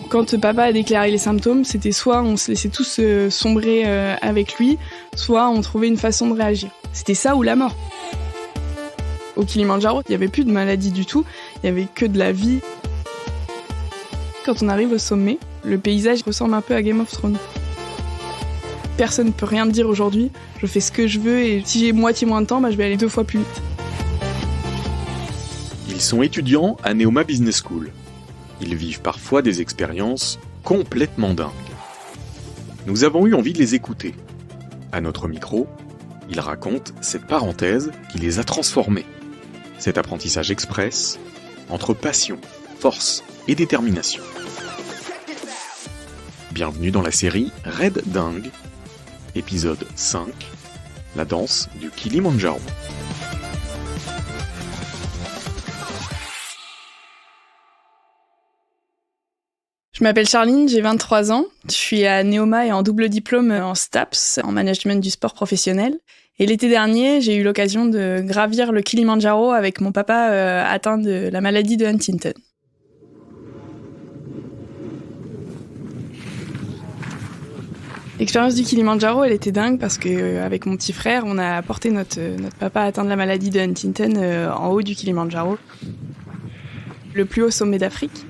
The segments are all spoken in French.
Quand papa a déclaré les symptômes, c'était soit on se laissait tous sombrer avec lui, soit on trouvait une façon de réagir. C'était ça ou la mort. Au Kilimandjaro, il n'y avait plus de maladie du tout, il n'y avait que de la vie. Quand on arrive au sommet, le paysage ressemble un peu à Game of Thrones. Personne ne peut rien me dire aujourd'hui, je fais ce que je veux et si j'ai moitié moins de temps, je vais aller 2 fois plus vite. Ils sont étudiants à Neoma Business School. Ils vivent parfois des expériences complètement dingues. Nous avons eu envie de les écouter. À notre micro, ils racontent cette parenthèse qui les a transformés. Cet apprentissage express entre passion, force et détermination. Bienvenue dans la série Red Dingue, épisode 5, la danse du Kilimandjaro. Je m'appelle Charline, j'ai 23 ans. Je suis à Neoma et en double diplôme en STAPS, en management du sport professionnel. Et l'été dernier, j'ai eu l'occasion de gravir le Kilimandjaro avec mon papa atteint de la maladie de Huntington. L'expérience du Kilimandjaro, elle était dingue parce qu'avec mon petit frère, on a porté notre papa atteint de la maladie de Huntington en haut du Kilimandjaro, le plus haut sommet d'Afrique.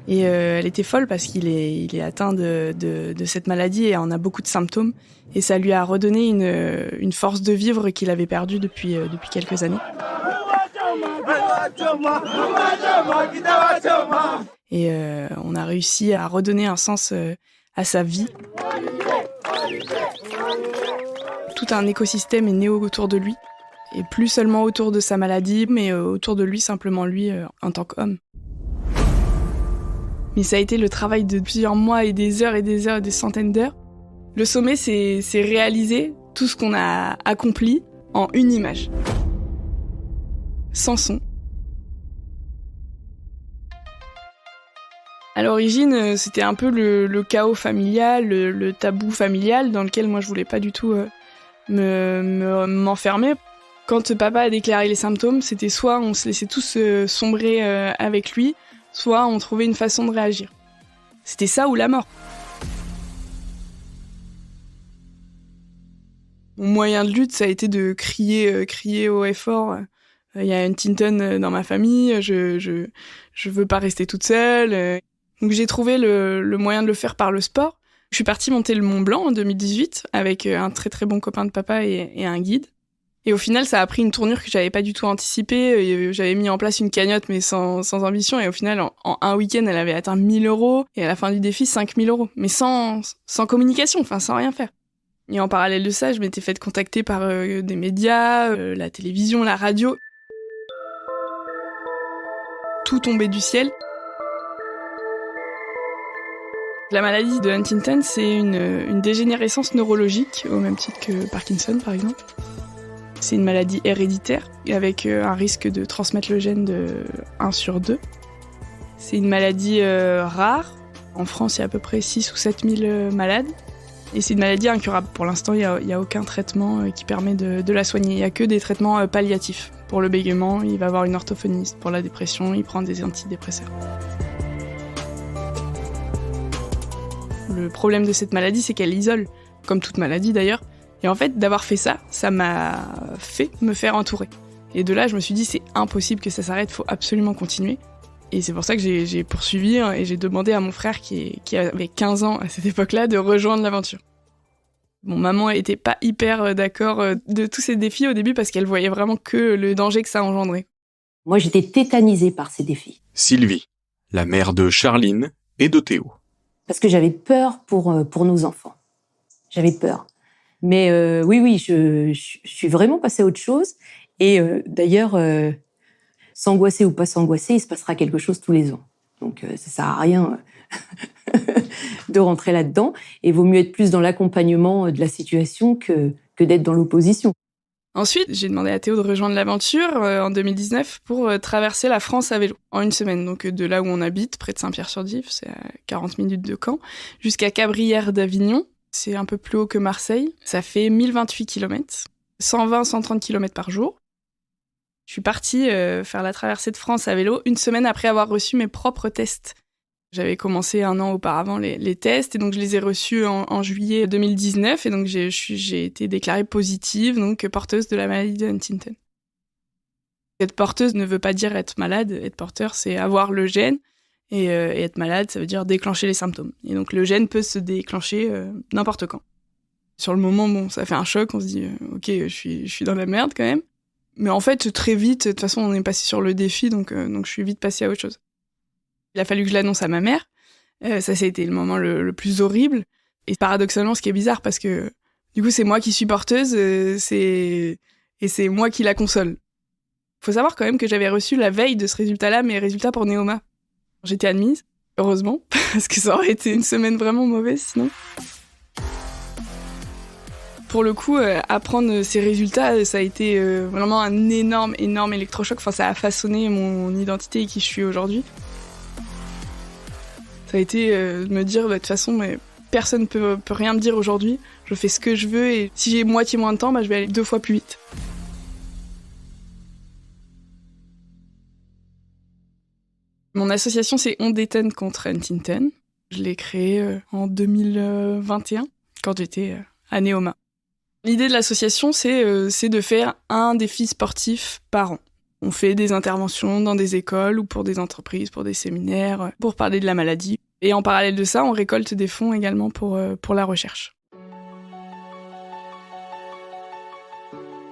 Et elle était folle parce qu'il est atteint de cette maladie et on a beaucoup de symptômes. Et ça lui a redonné une force de vivre qu'il avait perdue depuis quelques années. Et on a réussi à redonner un sens à sa vie. Tout un écosystème est né autour de lui. Et plus seulement autour de sa maladie, mais autour de lui, simplement lui en tant qu'homme. Mais ça a été le travail de plusieurs mois et des heures, des centaines d'heures. Le sommet, c'est réaliser tout ce qu'on a accompli en une image. Sans son. À l'origine, c'était un peu le chaos familial, le tabou familial dans lequel moi je voulais pas du tout m'enfermer. Quand papa a déclaré les symptômes, c'était soit on se laissait tous sombrer avec lui, soit on trouvait une façon de réagir. C'était ça ou la mort. Mon moyen de lutte, ça a été de crier haut et fort. Il y a Huntington dans ma famille, je veux pas rester toute seule. Donc j'ai trouvé le moyen de le faire par le sport. Je suis partie monter le Mont Blanc en 2018 avec un très très bon copain de papa et un guide. Et au final, ça a pris une tournure que j'avais pas du tout anticipée. J'avais mis en place une cagnotte, mais sans ambition. Et au final, en un week-end, elle avait atteint 1 000 €. Et à la fin du défi, 5 000 €. Mais sans communication, sans rien faire. Et en parallèle de ça, je m'étais fait contacter par des médias, la télévision, la radio. Tout tombait du ciel. La maladie de Huntington, c'est une dégénérescence neurologique, au même titre que Parkinson, par exemple. C'est une maladie héréditaire, avec un risque de transmettre le gène de 1 sur 2. C'est une maladie rare. En France, il y a à peu près 6 ou 7 000 malades. Et c'est une maladie incurable. Pour l'instant, il n'y a aucun traitement qui permet de la soigner. Il n'y a que des traitements palliatifs. Pour le bégaiement, il va voir une orthophoniste. Pour la dépression, il prend des antidépresseurs. Le problème de cette maladie, c'est qu'elle isole, comme toute maladie d'ailleurs. Et en fait, d'avoir fait ça, ça m'a fait me faire entourer. Et de là, je me suis dit, c'est impossible que ça s'arrête, il faut absolument continuer. Et c'est pour ça que j'ai poursuivi et j'ai demandé à mon frère, qui avait 15 ans à cette époque-là, de rejoindre l'aventure. Bon, maman était pas hyper d'accord de tous ces défis au début parce qu'elle voyait vraiment que le danger que ça engendrait. Moi, j'étais tétanisée par ces défis. Sylvie, la mère de Charline et de Théo. Parce que j'avais peur pour nos enfants. J'avais peur. Mais oui, je suis vraiment passée à autre chose. Et d'ailleurs, s'angoisser ou pas s'angoisser, il se passera quelque chose tous les ans. Donc ça sert à rien de rentrer là-dedans. Et il vaut mieux être plus dans l'accompagnement de la situation que d'être dans l'opposition. Ensuite, j'ai demandé à Théo de rejoindre l'aventure en 2019 pour traverser la France à vélo en une semaine. Donc de là où on habite, près de Saint-Pierre-sur-Dive, c'est à 40 minutes de Caen, jusqu'à Cabrières d'Avignon. C'est un peu plus haut que Marseille. Ça fait 1028 km, 120-130 km par jour. Je suis partie faire la traversée de France à vélo une semaine après avoir reçu mes propres tests J'avais commencé 1 an auparavant les tests et donc je les ai reçus en juillet 2019 et donc j'ai été déclarée positive, donc porteuse de la maladie de Huntington. Être porteuse ne veut pas dire être malade. Être porteur, c'est avoir le gène et être malade, ça veut dire déclencher les symptômes. Et donc le gène peut se déclencher n'importe quand. Sur le moment, bon, ça fait un choc, on se dit ok, je suis dans la merde quand même. Mais en fait, très vite, de toute façon, on est passé sur le défi, donc je suis vite passée à autre chose. Il a fallu que je l'annonce à ma mère. Ça a été le moment le plus horrible. Et paradoxalement, ce qui est bizarre, parce que du coup, c'est moi qui suis porteuse, et c'est moi qui la console. Faut savoir quand même que j'avais reçu la veille de ce résultat-là mes résultats pour Neoma. J'étais admise, heureusement, parce que ça aurait été une semaine vraiment mauvaise sinon. Pour le coup, apprendre ces résultats, ça a été vraiment un énorme électrochoc. Enfin, ça a façonné mon identité et qui je suis aujourd'hui. Ça a été de me dire, de toute façon, mais personne ne peut rien me dire aujourd'hui. Je fais ce que je veux et si j'ai moitié moins de temps, je vais aller 2 fois plus vite. Mon association, c'est On Détonne contre Huntington. Je l'ai créée en 2021, quand j'étais à Neoma. L'idée de l'association, c'est de faire un défi sportif par an. On fait des interventions dans des écoles ou pour des entreprises, pour des séminaires, pour parler de la maladie. Et en parallèle de ça, on récolte des fonds également pour la recherche.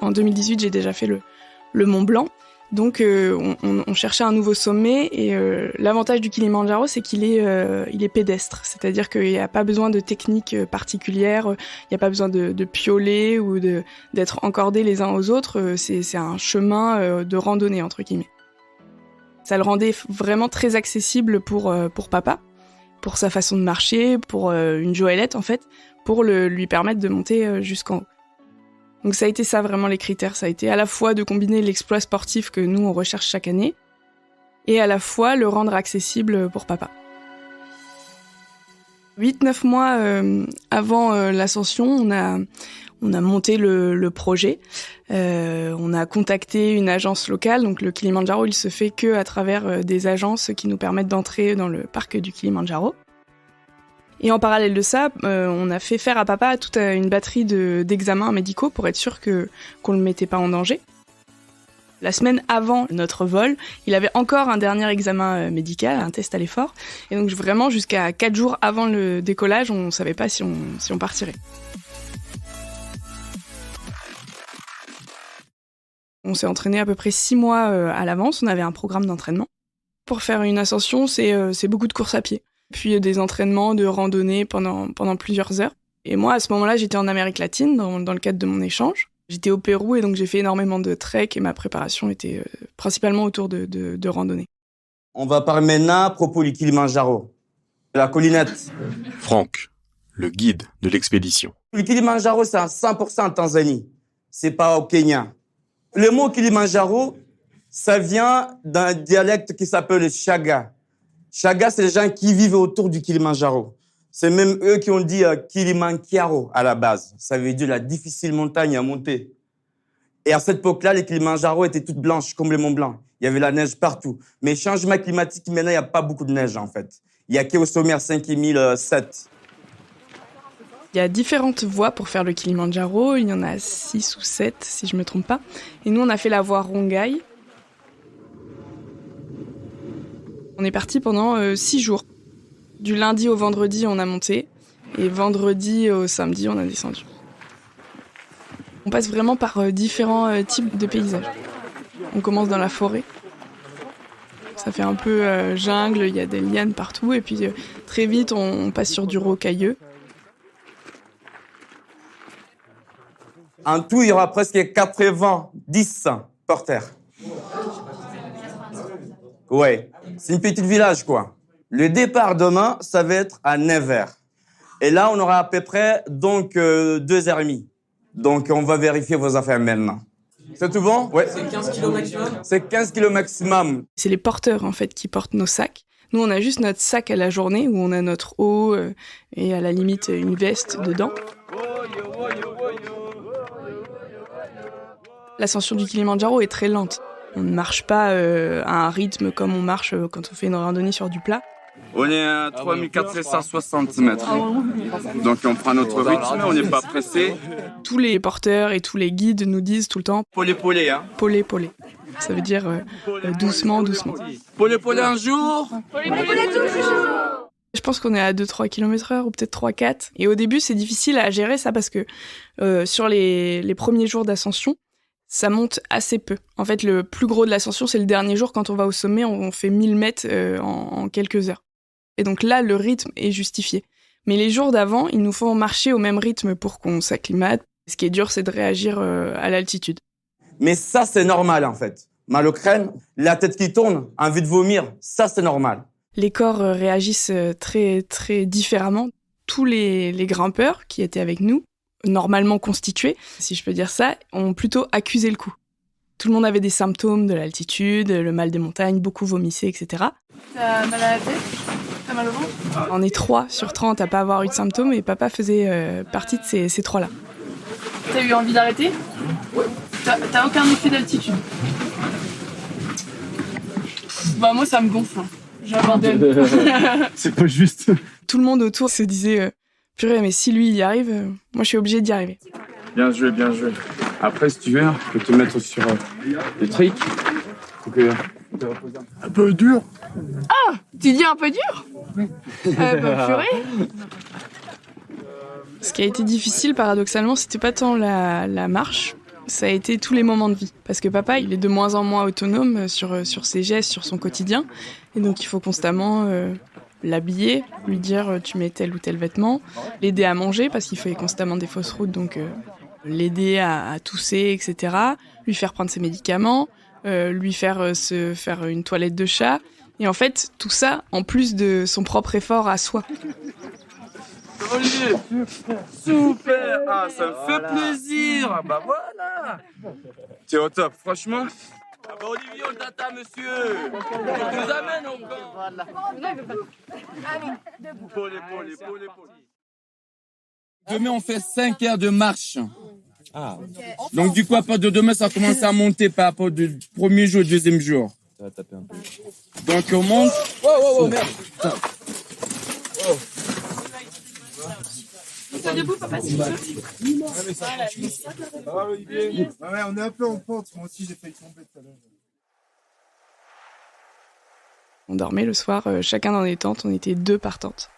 En 2018, j'ai déjà fait le Mont Blanc. Donc on cherchait un nouveau sommet et l'avantage du Kilimandjaro, c'est qu'il est pédestre, c'est-à-dire qu'il n'y a pas besoin de techniques particulières, il n'y a pas besoin de pioler ou d'être encordés les uns aux autres, c'est un chemin de randonnée entre guillemets. Ça le rendait vraiment très accessible pour papa, pour sa façon de marcher, pour une Joëlette en fait, pour lui permettre de monter jusqu'en haut. Donc ça a été ça vraiment les critères, ça a été à la fois de combiner l'exploit sportif que nous on recherche chaque année et à la fois le rendre accessible pour papa. 8-9 mois avant l'ascension, on a monté le projet, on a contacté une agence locale, donc le Kilimandjaro il se fait que à travers des agences qui nous permettent d'entrer dans le parc du Kilimandjaro. Et en parallèle de ça, on a fait faire à papa toute une batterie d'examens médicaux pour être sûr qu'on ne le mettait pas en danger. La semaine avant notre vol, il avait encore un dernier examen médical, un test à l'effort. Et donc vraiment, jusqu'à 4 jours avant le décollage, on ne savait pas si on partirait. On s'est entraîné à peu près 6 mois à l'avance, on avait un programme d'entraînement. Pour faire une ascension, c'est beaucoup de course à pied. Puis des entraînements de randonnée pendant plusieurs heures. Et moi, à ce moment-là, j'étais en Amérique latine, dans le cadre de mon échange. J'étais au Pérou et donc j'ai fait énormément de trek et ma préparation était principalement autour de randonnée. On va parler maintenant à propos du Kilimandjaro, la collinette. Franck, le guide de l'expédition. Le Kilimandjaro, c'est à 100% en Tanzanie. C'est pas au Kenya. Le mot Kilimandjaro, ça vient d'un dialecte qui s'appelle le Chaga. Chaga, c'est les gens qui vivent autour du Kilimandjaro. C'est même eux qui ont dit Kilimanjaro à la base. Ça veut dire la difficile montagne à monter. Et à cette époque-là, les Kilimandjaro étaient toutes blanches, comme les Monts Blancs. Il y avait la neige partout. Mais changement climatique, maintenant, il n'y a pas beaucoup de neige, en fait. Il n'y a qu'au sommet à 5007. Il y a différentes voies pour faire le Kilimandjaro. Il y en a 6 ou 7, si je ne me trompe pas. Et nous, on a fait la voie Rongai. On est parti pendant 6 jours. Du lundi au vendredi, on a monté. Et vendredi au samedi, on a descendu. On passe vraiment par différents types de paysages. On commence dans la forêt. Ça fait un peu jungle, il y a des lianes partout. Et puis très vite, on passe sur du rocailleux. En tout, il y aura presque 90 porteurs. Ouais, c'est une petite village, quoi. Le départ demain, ça va être à 9h. Et là, on aura à peu près donc 2h30. Donc, on va vérifier vos affaires maintenant. C'est tout bon? Ouais. C'est 15 kilos maximum? C'est 15 kilos maximum. C'est les porteurs, en fait, qui portent nos sacs. Nous, on a juste notre sac à la journée, où on a notre eau et à la limite une veste dedans. L'ascension du Kilimandjaro est très lente. On ne marche pas à un rythme comme on marche quand on fait une randonnée sur du plat. On est à 3460 mètres. Donc on prend notre rythme, on n'est pas pressé. Tous les porteurs et tous les guides nous disent tout le temps Polé, hein. polé, polé. Ça veut dire doucement, doucement. Polé un jour. Je pense qu'on est à 2-3 km/h ou peut-être 3-4. Et au début, c'est difficile à gérer ça parce que sur les premiers jours d'ascension, ça monte assez peu. En fait, le plus gros de l'ascension, c'est le dernier jour. Quand on va au sommet, on fait 1000 mètres en quelques heures. Et donc là, le rythme est justifié. Mais les jours d'avant, il nous faut marcher au même rythme pour qu'on s'acclimate. Ce qui est dur, c'est de réagir à l'altitude. Mais ça, c'est normal, en fait. Mal au crâne, la tête qui tourne, envie de vomir, ça, c'est normal. Les corps réagissent très, très différemment. Tous les grimpeurs qui étaient avec nous, normalement constitués, si je peux dire ça, ont plutôt accusé le coup. Tout le monde avait des symptômes de l'altitude, le mal des montagnes, beaucoup vomissaient, etc. T'as mal à la tête? T'as mal au ventre? On est 3 sur 30 à pas avoir eu de symptômes et papa faisait partie de ces 3-là. T'as eu envie d'arrêter? T'as aucun effet d'altitude? Bah moi ça me gonfle. J'abandonne. C'est pas juste. Tout le monde autour se disait purée, mais si lui il y arrive, moi je suis obligée d'y arriver. Bien joué, bien joué. Après, si tu veux, je peux te mettre sur le trick. Un peu dur. Ah, tu dis un peu dur? Bah purée. Ce qui a été difficile, paradoxalement, c'était pas tant la marche, ça a été tous les moments de vie. Parce que papa, il est de moins en moins autonome sur ses gestes, sur son quotidien. Et donc, il faut constamment l'habiller, lui dire tu mets tel ou tel vêtement, l'aider à manger, parce qu'il fait constamment des fausses routes, donc l'aider à tousser, etc. Lui faire prendre ses médicaments, lui faire se faire une toilette de chat. Et en fait, tout ça, en plus de son propre effort à soi. Olivier, super. Ah, ça me fait plaisir. Bah voilà. Tu es au top, franchement. Ah bah Olivier, on t'attend, monsieur. On nous amène encore. Polé. Demain, on fait 5 heures de marche. Ah. Donc, du coup, à partir de demain, ça commence à monter par rapport du premier jour au deuxième jour. Ça va taper un peu. Donc, on monte. Oh, merde. Oh. T'es debout, papa, s'il te plaît. Ouais, on est un peu en pente. Moi aussi, j'ai failli tomber tout à l'heure. On dormait le soir, chacun dans des tentes, on était 2 par tente.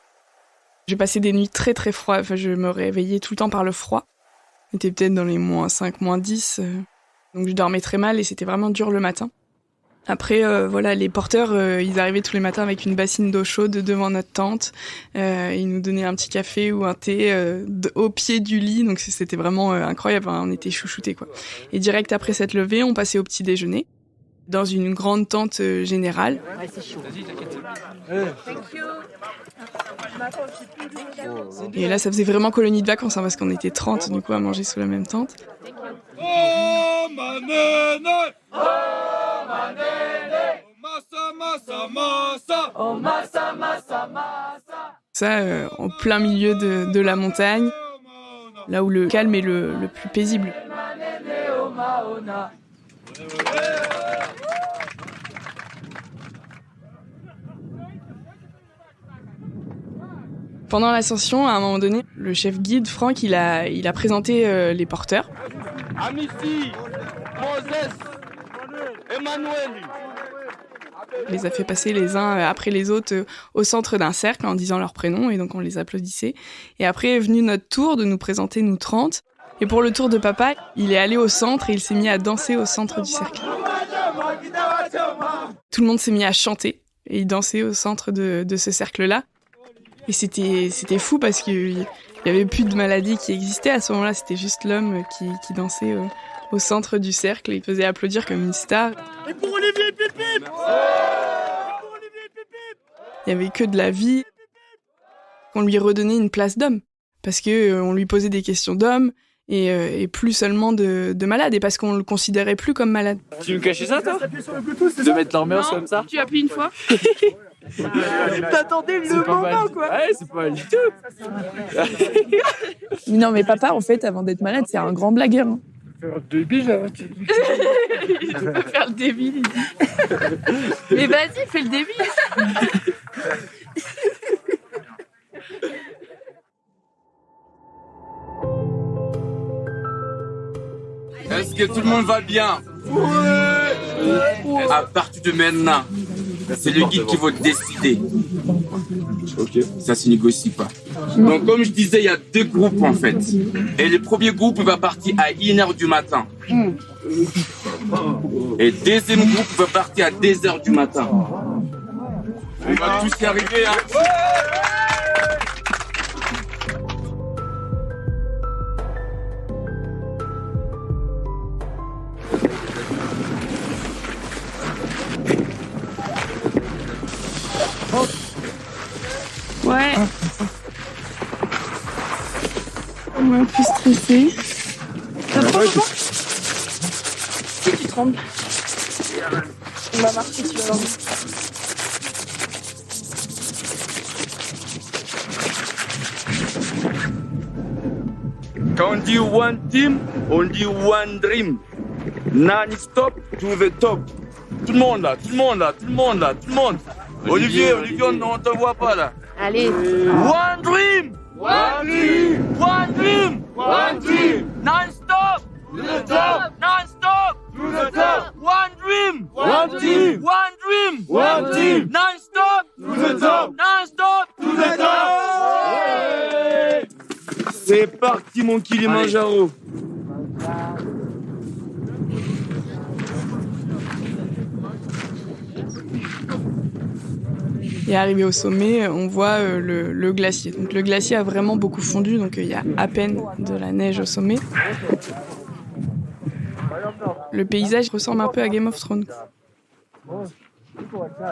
J'ai passé des nuits très très froides, enfin, je me réveillais tout le temps par le froid. On était peut-être dans les -5, -10, donc je dormais très mal et c'était vraiment dur le matin. Après, voilà, les porteurs, ils arrivaient tous les matins avec une bassine d'eau chaude devant notre tente. Ils nous donnaient un petit café ou un thé au pied du lit, donc c'était vraiment incroyable, hein, on était chouchoutés, quoi. Et direct après cette levée, on passait au petit déjeuner dans une grande tente générale. Ouais, c'est chaud. Et là, ça faisait vraiment colonie de vacances, hein, parce qu'on était 30, du coup, à manger sous la même tente. Oh, ma nene! Oh, ma nene! Oh, massa! Ça, en plein milieu de la montagne, là où le calme est le plus paisible. Pendant l'ascension, à un moment donné, le chef guide, Franck, il a présenté les porteurs. Amici, Moses, Emmanuel. Il les a fait passer les uns après les autres au centre d'un cercle en disant leurs prénoms, et donc on les applaudissait. Et après est venu notre tour de nous présenter, nous 30. Et pour le tour de papa, il est allé au centre et il s'est mis à danser au centre du cercle. Tout le monde s'est mis à chanter et il dansait au centre de ce cercle-là. Et c'était fou parce qu'il y avait plus de maladies qui existaient à ce moment-là. C'était juste l'homme qui dansait au centre du cercle et il faisait applaudir comme une star. Et pour Olivier Pipip! Il y avait que de la vie. On lui redonnait une place d'homme parce que on lui posait des questions d'homme et plus seulement de malade et parce qu'on le considérait plus comme malade. Tu me cachais ça, toi? De mettre l'ambiance comme ça? Tu appuies une fois. T'attendais le moment, quoi. Ouais, c'est pas mal du tout. Non, mais papa, en fait, avant d'être malade, c'est un grand blagueur. Hein. Faire le débile, là. Il peut faire le débile, il dit. Mais vas-y, fais le débile. Est-ce que tout le monde va bien? À partir de maintenant, c'est le guide qui va décider. Ok. Ça se négocie pas. Donc, comme je disais, il y a 2 groupes en fait. Et le premier groupe va partir à 1h du matin. Et le deuxième groupe va partir à 2h du matin. On va tous y arriver, hein. Ouais. On est un peu stressé. Ça tremble pas? C'est qui tremble. On va marcher, tu vas voir. Quand on dit one team, on dit one dream. Non-stop to the top. Tout le monde là, tout le monde là, tout le monde là, tout le monde. Olivier, on ne te voit pas là. Allez. One dream! One dream! One dream! One dream! Non-stop! To the top! Non-stop! To the top! One dream! One team! One dream! One team! Non-stop! To the top! Non-stop! To the top! C'est parti mon Kilimanjaro! Et arrivé au sommet, on voit le glacier. Donc le glacier a vraiment beaucoup fondu, donc il y a à peine de la neige au sommet. Le paysage ressemble un peu à Game of Thrones.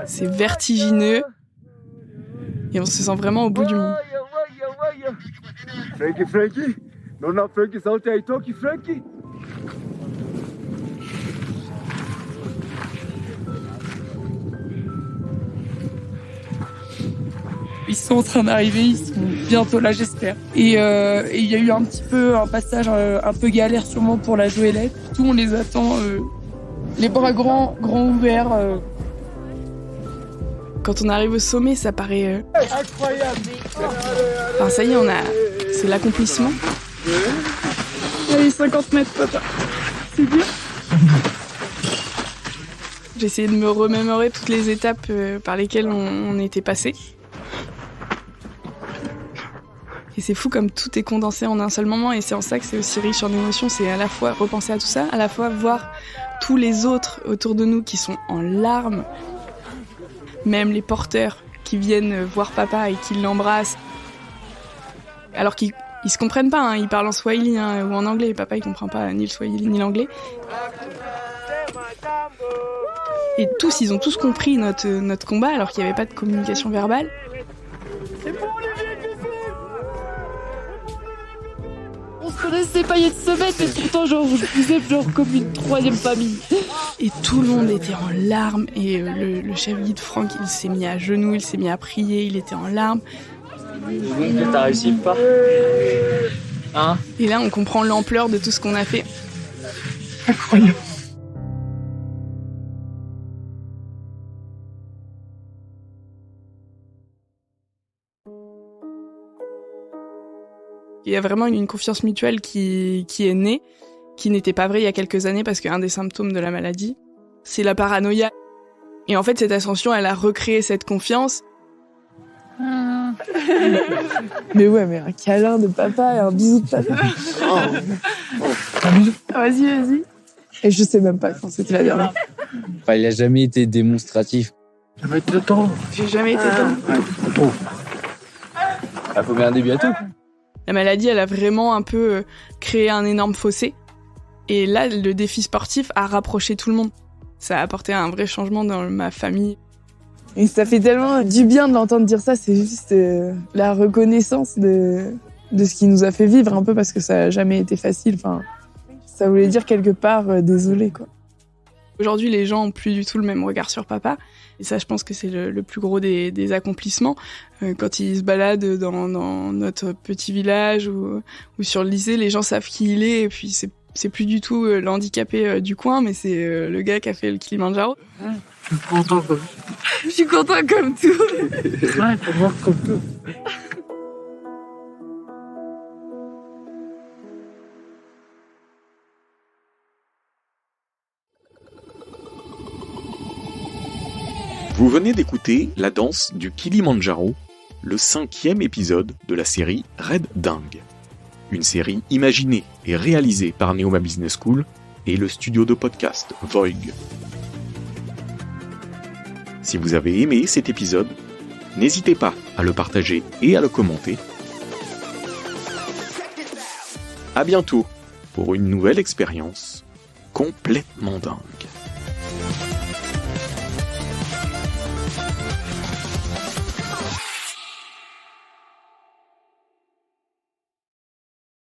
C'est vertigineux et on se sent vraiment au bout du monde. Frankie, non, Frankie, sollte aí toque, Frankie. Ils sont en train d'arriver, ils sont bientôt là, j'espère. Et il y a eu un passage un peu galère sûrement pour la Joëlette. Tout on les attend, les bras grands ouverts. Quand on arrive au sommet, ça paraît... Incroyable. Enfin, ça y est, c'est l'accomplissement. Allez, 50 mètres, papa. C'est bien. J'ai essayé de me remémorer toutes les étapes par lesquelles on était passé. Et c'est fou comme tout est condensé en un seul moment, et c'est en ça que c'est aussi riche en émotions. C'est à la fois repenser à tout ça, à la fois voir tous les autres autour de nous qui sont en larmes, même les porteurs qui viennent voir papa et qui l'embrassent, alors qu'ils se comprennent pas, hein, ils parlent en swahili ou en anglais, papa il comprend pas ni le swahili ni l'anglais. Et tous, ils ont tous compris notre combat alors qu'il n'y avait pas de communication verbale. On se connaissait pas il y a une semaine, mais pourtant genre, je faisais genre comme une troisième famille. Et tout le monde était en larmes, et le chef guide Franck, il s'est mis à genoux, il s'est mis à prier, il était en larmes. T'as réussi pas? Hein? Et là, on comprend l'ampleur de tout ce qu'on a fait. Incroyable. Il y a vraiment une confiance mutuelle qui est née, qui n'était pas vraie il y a quelques années, parce qu'un des symptômes de la maladie, c'est la paranoïa. Et en fait, cette ascension, elle a recréé cette confiance. Mais ouais, mais un câlin de papa et un bisou de papa. Un bisou. Vas-y. Et je sais même pas quand c'était la dernière. Enfin, il a jamais été démonstratif. Jamais été temps. J'ai jamais été dedans. Il faut bien un début à tout. La maladie, elle a vraiment un peu créé un énorme fossé. Et là, le défi sportif a rapproché tout le monde. Ça a apporté un vrai changement dans ma famille. Et ça fait tellement du bien de l'entendre dire ça, c'est juste la reconnaissance de ce qui nous a fait vivre un peu, parce que ça a jamais été facile. Enfin, ça voulait dire quelque part désolé, quoi. Aujourd'hui, les gens ont plus du tout le même regard sur papa. Et ça, je pense que c'est le plus gros des accomplissements. Quand ils se baladent dans notre petit village ou sur le lycée, les gens savent qui il est. Et puis, c'est plus du tout l'handicapé du coin, mais c'est le gars qui a fait le Kilimanjaro. Je suis content comme tout. Ouais, faut voir comme tout. Vous venez d'écouter La danse du Kilimandjaro, le 5e épisode de la série Red Dingue. Une série imaginée et réalisée par Neoma Business School et le studio de podcast Voig. Si vous avez aimé cet épisode, n'hésitez pas à le partager et à le commenter. À bientôt pour une nouvelle expérience complètement dingue.